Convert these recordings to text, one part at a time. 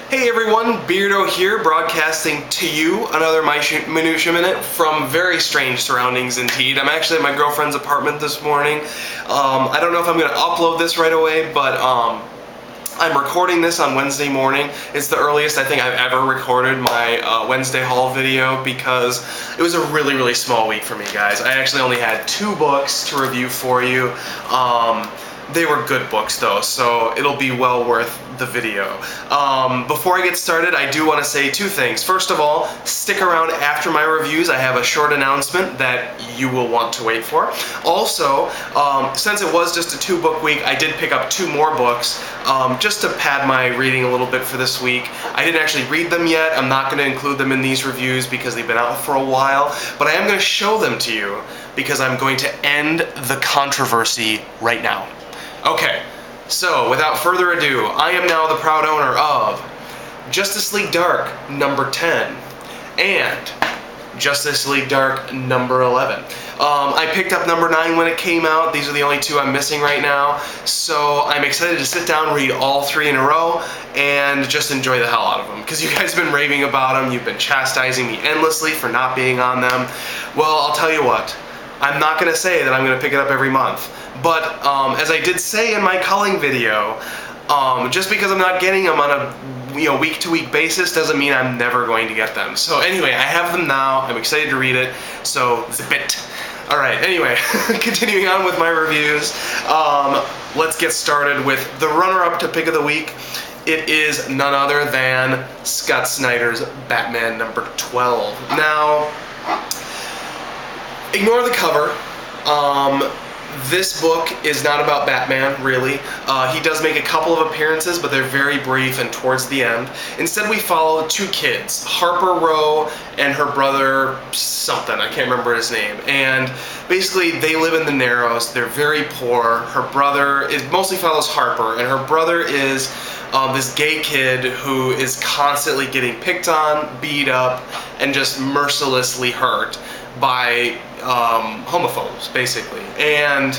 Hey everyone, Beardo here, broadcasting to you another MINUTIA Minute from very strange surroundings indeed. I'm actually at my girlfriend's apartment this morning. I don't know if I'm going to upload this right away, but I'm recording this on Wednesday morning. It's the earliest I think I've ever recorded my Wednesday haul video because it was a really small week for me, guys. I actually only had 2 books to review for you. They were good books though, so it'll be well worth the video. Before I get started, I do want to say 2 things. First of all, stick around after my reviews. I have a short announcement that you will want to wait for. Also, since it was just a 2-book week, I did pick up 2 more books just to pad my reading a little bit for this week. I didn't actually read them yet. I'm not going to include them in these reviews because they've been out for a while, but I am going to show them to you because I'm going to end the controversy right now. Okay, so without further ado, I am now the proud owner of Justice League Dark number 10 and Justice League Dark number 11. I picked up number 9 when it came out. These are the only 2 I'm missing right now, so I'm excited to sit down, read all 3 in a row, and just enjoy the hell out of them, because you guys have been raving about them. You've been chastising me endlessly for not being on them. Well, I'll tell you what. I'm not going to say that I'm going to pick it up every month, but as I did say in my culling video, just because I'm not getting them on a week-to-week basis doesn't mean I'm never going to get them. So anyway, I have them now. I'm excited to read it, so zip it. Alright, anyway, continuing on with my reviews, let's get started with the runner-up to pick of the week. It is none other than Scott Snyder's Batman number 12. Now, ignore the cover. This book is not about Batman, really. He does make a couple of appearances, but they're very brief and towards the end. Instead, we follow 2 kids, Harper Row and her brother something, I can't remember his name. And basically, they live in the Narrows. They're very poor. Her brother mostly follows Harper, and her brother is this gay kid who is constantly getting picked on, beat up, and just mercilessly hurt by homophobes, basically. And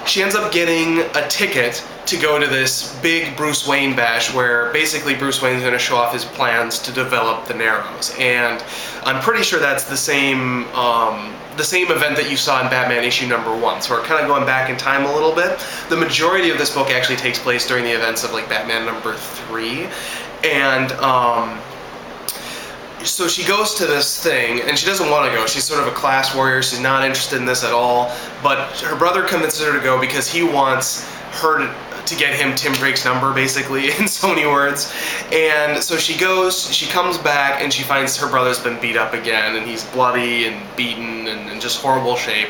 she ends up getting a ticket to go to this big Bruce Wayne bash where basically Bruce Wayne's going to show off his plans to develop the Narrows. And I'm pretty sure that's the same event that you saw in Batman issue number 1. So we're kind of going back in time a little bit. The majority of this book actually takes place during the events of like Batman number 3. And so she goes to this thing, and she doesn't want to go. She's sort of a class warrior. She's not interested in this at all. But her brother convinces her to go because he wants her to get him Tim Drake's number, basically, in so many words. And so she goes, she comes back, and she finds her brother's been beat up again, and he's bloody and beaten and in just horrible shape.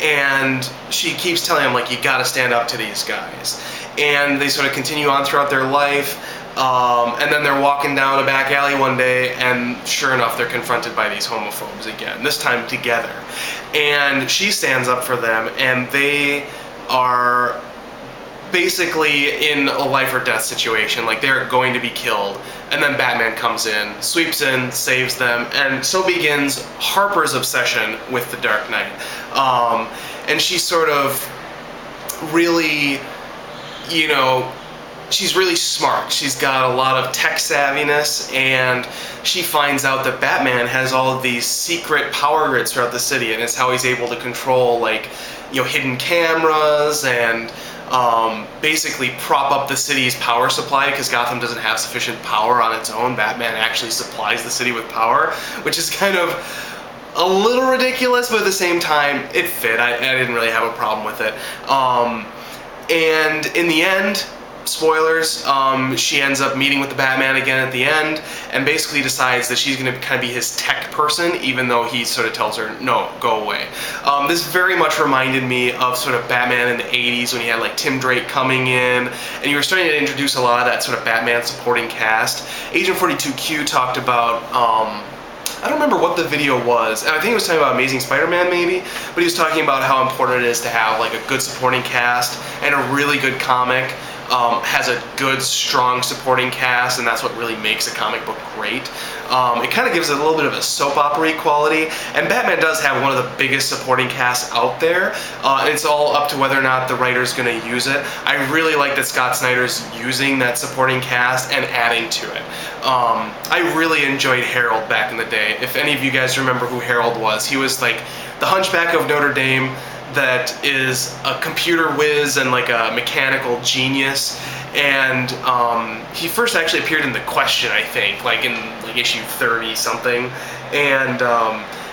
And she keeps telling him, like, you gotta stand up to these guys. And they sort of continue on throughout their life. And then they're walking down a back alley one day, and sure enough, they're confronted by these homophobes again, this time together. And she stands up for them, and they are basically in a life or death situation, like they're going to be killed. And then Batman comes in, sweeps in, saves them, and so begins Harper's obsession with the Dark Knight. And she's sort of really, she's really smart. She's got a lot of tech savviness, and she finds out that Batman has all of these secret power grids throughout the city, and it's how he's able to control, like, hidden cameras and basically prop up the city's power supply because Gotham doesn't have sufficient power on its own. Batman actually supplies the city with power, which is kind of a little ridiculous, but at the same time, it fit. I didn't really have a problem with it. And in the end, spoilers, she ends up meeting with the Batman again at the end and basically decides that she's going to kind of be his tech person, even though he sort of tells her, no, go away. This very much reminded me of sort of Batman in the 80s when you had like Tim Drake coming in, and you were starting to introduce a lot of that sort of Batman supporting cast. Agent 42Q talked about, I don't remember what the video was. I think he was talking about Amazing Spider-Man maybe, but he was talking about how important it is to have like a good supporting cast and a really good comic has a good, strong supporting cast, and that's what really makes a comic book great. It kind of gives it a little bit of a soap opera quality, and Batman does have one of the biggest supporting casts out there. It's all up to whether or not the writer's going to use it. I really like that Scott Snyder's using that supporting cast and adding to it. I really enjoyed Harold back in the day. If any of you guys remember who Harold was, he was like the Hunchback of Notre Dame that is a computer whiz and like a mechanical genius. And he first actually appeared in The Question, I think, like in like issue 30 something. And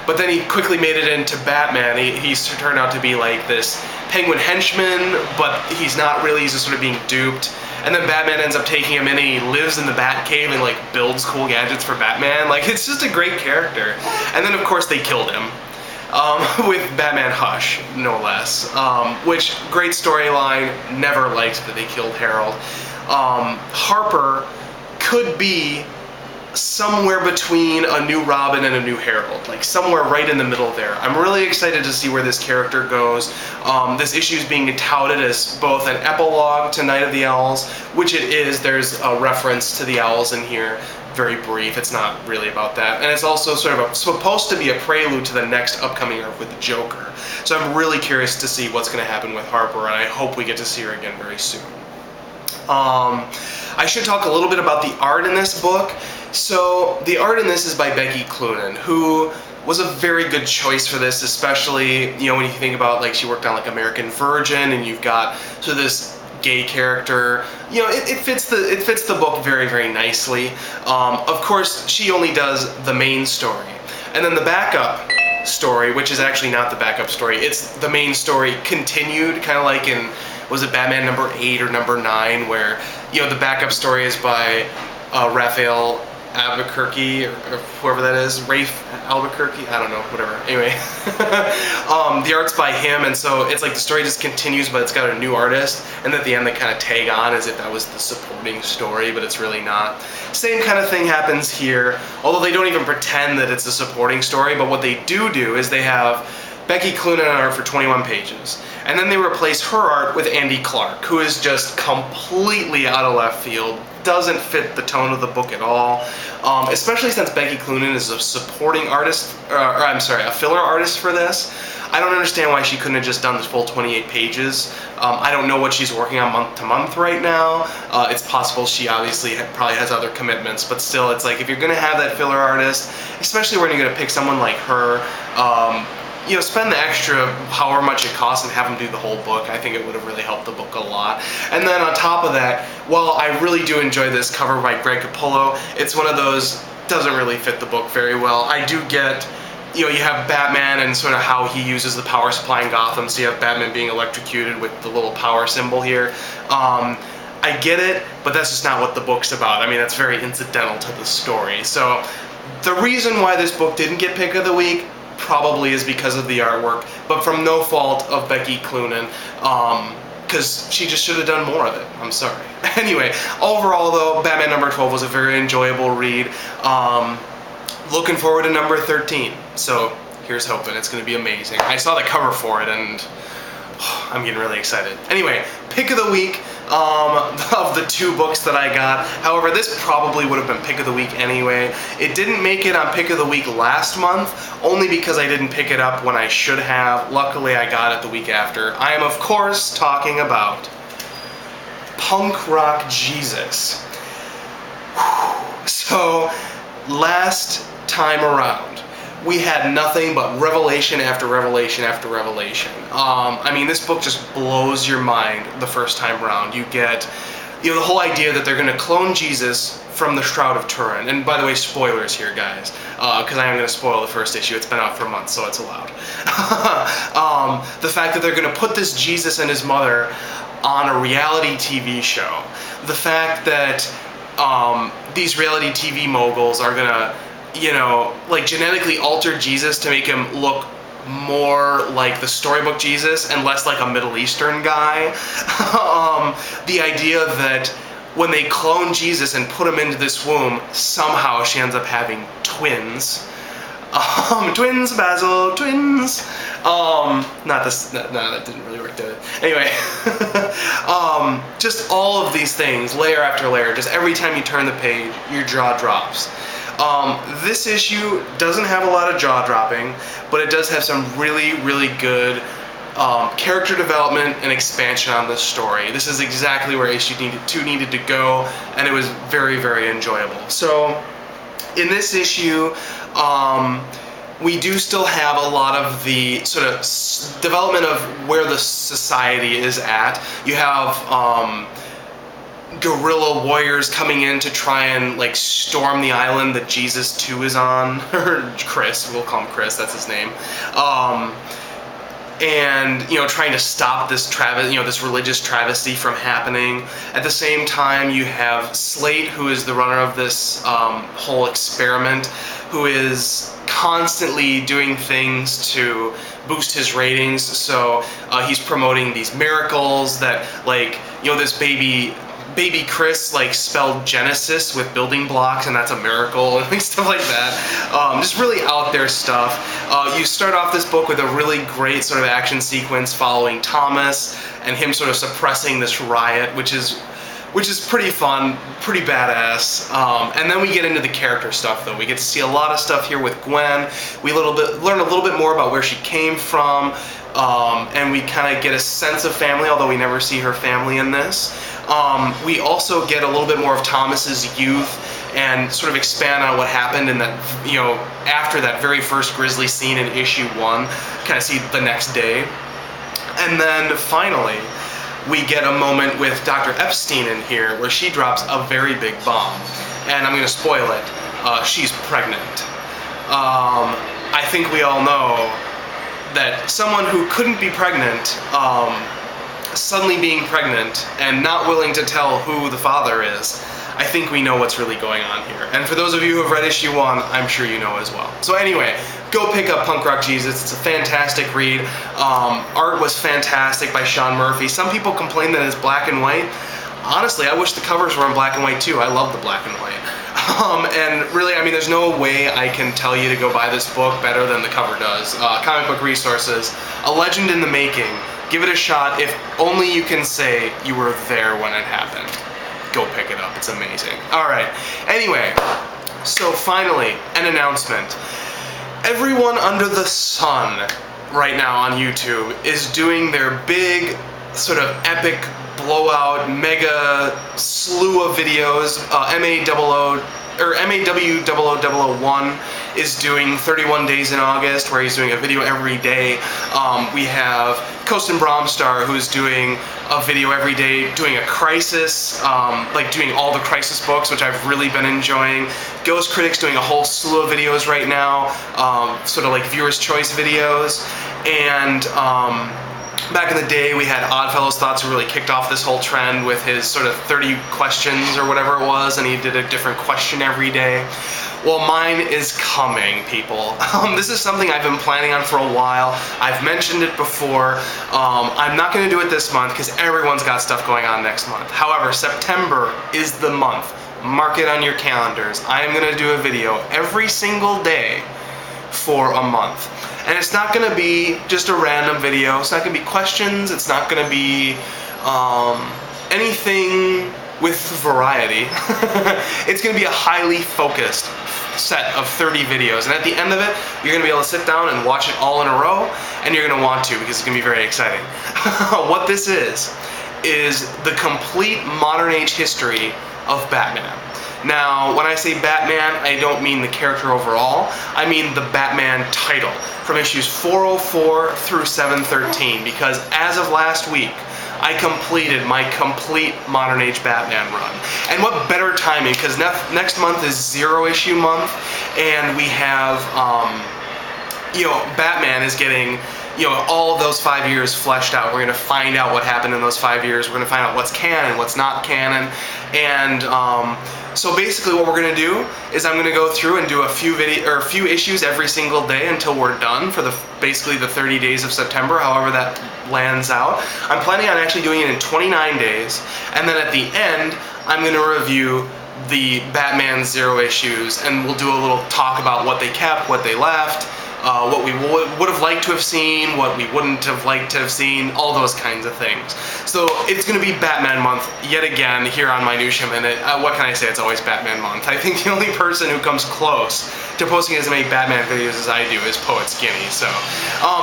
but then he quickly made it into Batman. He's turned out to be like this Penguin henchman, but he's not really. He's just sort of being duped. And then Batman ends up taking him in, and he lives in the Batcave and like builds cool gadgets for Batman. Like, it's just a great character. And then of course they killed him. With Batman Hush, no less. Which, great storyline, never liked that they killed Harold. Harper could be somewhere between a new Robin and a new Harold, like somewhere right in the middle there. I'm really excited to see where this character goes. This issue is being touted as both an epilogue to Night of the Owls, which it is. There's a reference to the owls in here. Very brief. It's not really about that. And it's also sort of supposed to be a prelude to the next upcoming arc with the Joker. So I'm really curious to see what's going to happen with Harper, and I hope we get to see her again very soon. I should talk a little bit about the art in this book. So the art in this is by Becky Cloonan, who was a very good choice for this, especially, you know, when you think about, like, she worked on like American Virgin, and you've got so this gay character. You know, it fits the book very, very nicely. Of course, she only does the main story, and then the backup story, which is actually not the backup story, it's the main story continued, kind of like in, was it Batman number 8 or number 9, where, you know, the backup story is by Raphael Albuquerque, or whoever that is, Rafe Albuquerque, I don't know, whatever. Anyway, the art's by him, and so it's like the story just continues, but it's got a new artist, and at the end they kind of tag on as if that was the supporting story, but it's really not. Same kind of thing happens here, although they don't even pretend that it's a supporting story, but what they do is they have Becky Cloonan on art for 21 pages, and then they replace her art with Andy Clark, who is just completely out of left field, doesn't fit the tone of the book at all, especially since Becky Cloonan is a supporting artist, a filler artist for this. I don't understand why she couldn't have just done the full 28 pages. I don't know what she's working on month to month right now. It's possible she obviously probably has other commitments, but still, it's like, if you're going to have that filler artist, especially when you're going to pick someone like her, you know, spend the extra however much it costs and have them do the whole book. I think it would have really helped the book a lot. And then on top of that, while I really do enjoy this cover by Greg Capullo, it's one of those, doesn't really fit the book very well. I do get, you know, you have Batman and sort of how he uses the power supply in Gotham, so you have Batman being electrocuted with the little power symbol here. I get it, but that's just not what the book's about. I mean, that's very incidental to the story. So the reason why this book didn't get Pick of the Week probably is because of the artwork, but from no fault of Becky Cloonan, because she just should have done more of it. I'm sorry. Anyway, overall though, Batman number 12 was a very enjoyable read. Looking forward to number 13, so here's hoping. It's going to be amazing. I saw the cover for it, and I'm getting really excited. Anyway, Pick of the Week of the 2 books that I got. However, this probably would have been Pick of the Week anyway. It didn't make it on Pick of the Week last month, only because I didn't pick it up when I should have. Luckily, I got it the week after. I am, of course, talking about Punk Rock Jesus. So, last time around, we had nothing but revelation after revelation after revelation. I mean, this book just blows your mind the first time around. You get, you know, the whole idea that they're going to clone Jesus from the Shroud of Turin. And by the way, spoilers here, guys, because I am going to spoil the first issue. It's been out for months, so it's allowed. The fact that they're going to put this Jesus and his mother on a reality TV show. The fact that these reality TV moguls are going to, you know, like genetically alter Jesus to make him look more like the storybook Jesus and less like a Middle Eastern guy. The idea that when they clone Jesus and put him into this womb, somehow she ends up having twins. Twins, Basil, twins. Not this. No, that didn't really work, did it? Anyway, just all of these things, layer after layer. Just every time you turn the page, your jaw drops. This issue doesn't have a lot of jaw dropping, but it does have some really, really good character development and expansion on this story. This is exactly where issue 2 needed to go, and it was very, very enjoyable. So, in this issue, we do still have a lot of the sort of development of where the society is at. You have guerrilla warriors coming in to try and like storm the island that Jesus 2 is on, or Chris, we'll call him Chris, that's his name. And trying to stop this this religious travesty from happening. At the same time, you have Slate, who is the runner of this whole experiment, who is constantly doing things to boost his ratings. So he's promoting these miracles that, like, this baby Chris like spelled Genesis with building blocks, and that's a miracle, and stuff like that. Just really out there stuff. You start off this book with a really great sort of action sequence following Thomas and him sort of suppressing this riot, which is pretty fun, pretty badass. And then we get into the character stuff, though. We get to see a lot of stuff here with Gwen. We learn a little bit more about where she came from, and we kind of get a sense of family, although we never see her family in this. We also get a little bit more of Thomas's youth and sort of expand on what happened in that, after that very first grisly scene in issue 1, kind of see the next day. And then finally, we get a moment with Dr. Epstein in here where she drops a very big bomb. And I'm going to spoil it. She's pregnant. I think we all know that someone who couldn't be pregnant, suddenly being pregnant and not willing to tell who the father is, I think we know what's really going on here. And for those of you who have read issue 1, I'm sure you know as well. So anyway, go pick up Punk Rock Jesus. It's a fantastic read. Art was fantastic by Sean Murphy. Some people complain that it's black and white. Honestly, I wish the covers were in black and white too. I love the black and white. And really, I mean, there's no way I can tell you to go buy this book better than the cover does. Comic Book Resources, a legend in the making. Give it a shot. If only you can say you were there when it happened. Go pick it up. It's amazing. All right. Anyway, so finally, an announcement. Everyone under the sun right now on YouTube is doing their big, sort of epic, blowout, mega slew of videos. MAW0001 is doing 31 Days in August, where he's doing a video every day. We have Coast and Bromstar, who's doing a video every day, doing a Crisis, like doing all the Crisis books, which I've really been enjoying. Ghost Critic's doing a whole slew of videos right now, sort of like Viewer's Choice videos. And back in the day, we had Oddfellows Thoughts, who really kicked off this whole trend with his sort of 30 questions or whatever it was, and he did a different question every day. Well, mine is coming, people. This is something I've been planning on for a while. I've mentioned it before. I'm not going to do it this month because everyone's got stuff going on next month. However, September is the month. Mark it on your calendars. I am going to do a video every single day for a month. And it's not going to be just a random video. It's not going to be questions. It's not going to be anything with variety. It's going to be a highly focused set of 30 videos. And at the end of it, you're going to be able to sit down and watch it all in a row. And you're going to want to, because it's going to be very exciting. What this is the complete modern age history of Batman. Now, when I say Batman, I don't mean the character overall. I mean the Batman title, from issues 404 through 713, because as of last week, I completed my complete modern age Batman run. And what better timing, because next month is Zero Issue Month, and we have, Batman is getting, all of those 5 years fleshed out. We're going to find out what happened in those 5 years. We're going to find out what's canon, what's not canon, and so basically what we're going to do is I'm going to go through and do a few issues every single day until we're done for basically the 30 days of September, however that lands out. I'm planning on actually doing it in 29 days, and then at the end I'm going to review the Batman Zero issues, and we'll do a little talk about what they kept, what they left, what we would have liked to have seen, what we wouldn't have liked to have seen, all those kinds of things. So it's going to be Batman month yet again here on Minutia Minute. What can I say? It's always Batman month. I think the only person who comes close to posting as many Batman videos as I do is Poet Skinny. So,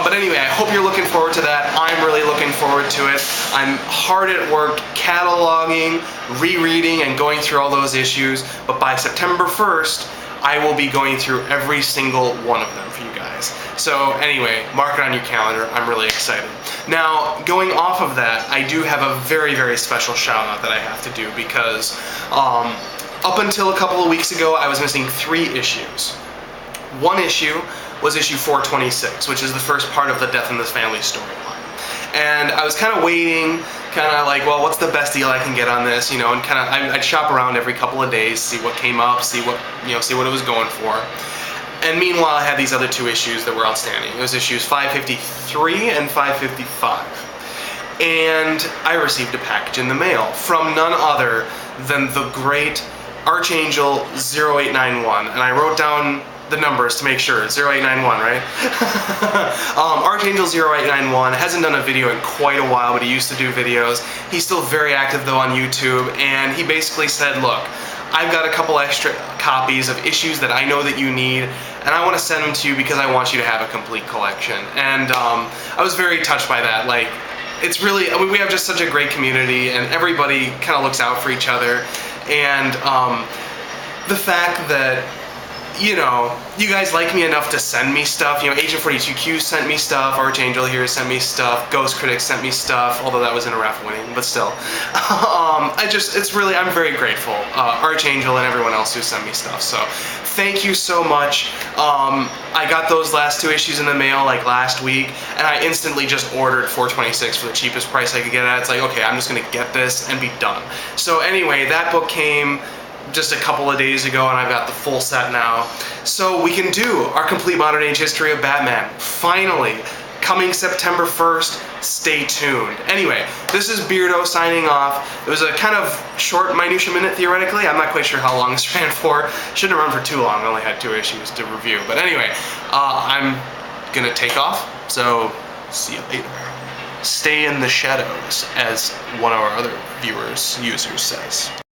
but anyway, I hope you're looking forward to that. I'm really looking forward to it. I'm hard at work cataloging, rereading, and going through all those issues. But by September 1st, I will be going through every single one of them for you guys. So anyway, mark it on your calendar. I'm really excited. Now, going off of that, I do have a very, very special shout out that I have to do because up until a couple of weeks ago, I was missing 3 issues. One issue was issue 426, which is the first part of the Death in This Family storyline. And I was kind of waiting, kind of like, well, what's the best deal I can get on this, you know, and kind of, I'd shop around every couple of days, see what came up, see what it was going for. And meanwhile, I had these other 2 issues that were outstanding. It was issues 553 and 555. And I received a package in the mail from none other than the great Archangel 0891. And I wrote down the numbers to make sure. 0891, right? Archangel 0891 hasn't done a video in quite a while, but he used to do videos. He's still very active though on YouTube, and he basically said, look, I've got a couple extra copies of issues that I know that you need, and I want to send them to you because I want you to have a complete collection. And I was very touched by that. Like, it's really, I mean, we have just such a great community, and everybody kind of looks out for each other. And the fact that, you know, you guys like me enough to send me stuff. You know, Agent 42Q sent me stuff, Archangel here sent me stuff, Ghost Critic sent me stuff, although that was in a raffle winning, but still. I'm very grateful, Archangel and everyone else who sent me stuff, so thank you so much. I got those last 2 issues in the mail like last week, and I instantly just ordered 426 for the cheapest price I could get at. It's like, okay, I'm just gonna get this and be done. So anyway, that book came just a couple of days ago, and I've got the full set now. So we can do our complete modern age history of Batman. Finally, coming September 1st, stay tuned. Anyway, this is Beardo signing off. It was a kind of short Minutia Minute, theoretically. I'm not quite sure how long this ran for. Shouldn't have run for too long. I only had 2 issues to review. But anyway, I'm gonna take off, so see you later. Stay in the shadows, as one of our other users says.